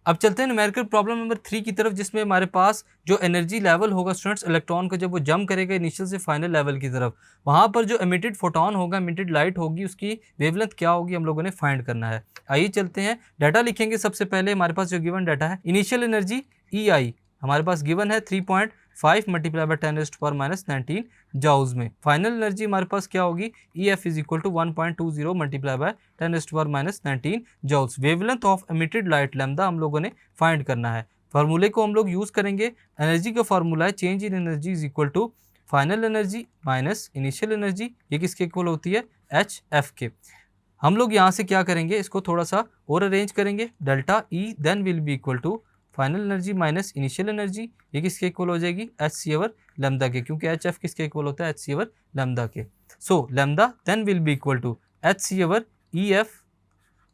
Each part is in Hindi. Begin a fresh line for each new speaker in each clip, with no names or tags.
अब चलते हैं न्यूमेरिकल प्रॉब्लम नंबर 3 की तरफ, जिसमें हमारे पास जो एनर्जी लेवल होगा स्टूडेंट्स इलेक्ट्रॉन का जब वो जंप करेगा इनिशियल से फाइनल लेवल की तरफ, वहाँ पर जो एमिटेड फोटोन होगा, एमिटेड लाइट होगी, उसकी वेवलेंथ क्या होगी हम लोगों ने फाइंड करना है। आइए चलते हैं, डाटा लिखेंगे। सबसे पहले हमारे पास जो गिवन डाटा है, इनिशियल एनर्जी EI हमारे पास गिवन है 3.5 मल्टीप्लाई बाय 10⁻⁻19 जाउज में। फाइनल एनर्जी हमारे पास क्या होगी, EF is equal to 1.20 multiply by 10⁻⁻19 joules. Wavelength of emitted light lambda हम लोगों ने फाइंड करना है। फार्मूले को हम लोग यूज़ करेंगे। एनर्जी का फार्मूला है change in energy is equal to final energy minus initial energy, ये किसके इक्वल होती है, HF के। हम लोग यहाँ से क्या करेंगे, इसको थोड़ा सा और अरेंज करेंगे। Delta E then will be equal to final energy minus initial energy, ये किसके इक्वल हो जाएगी, HC ओवर लैम्डा के, क्योंकि HF किसके इक्वल होता है, HC ओवर लैम्डा के। So lambda then will be equal to HC over EF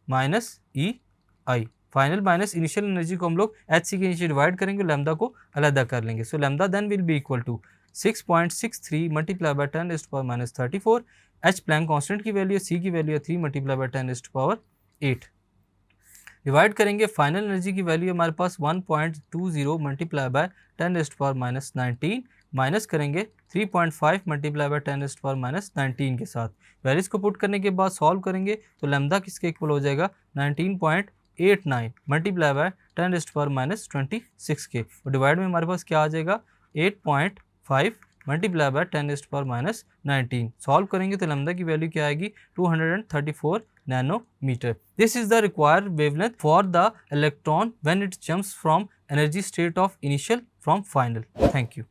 minus EI। Final minus initial energy को हम लोग HC के नीचे डिवाइड करेंगे, लैम्डा को अलग कर लेंगे। So lambda then will be equal to 6.63 multiply by 10⁻⁻34। H Planck constant की वैल्यू है, C की वैल्यू है 3 मल्टीप्लाई बाय 10⁻8। डिवाइड करेंगे, फाइनल एनर्जी की वैल्यू हमारे पास 1.20 मल्टीप्लाई बाय 10⁻⁻19 माइनस करेंगे 3.5 मल्टीप्लाई बाय 10⁻⁻19 के साथ। वैल्यूज को पुट करने के बाद सॉल्व करेंगे तो लैम्डा किसके इक्वल हो जाएगा, 19.89 मल्टीप्लाई बाय 10⁻26 के, और डिवाइड में हमारे पास क्या आ जाएगा, 8.5 मल्टीप्लाई बाय 10⁻19। सॉल्व करेंगे तो लैम्डा की वैल्यू क्या आएगी, 234 nanometer. This is the required wavelength for the electron when it jumps from energy state of initial from final. Thank you.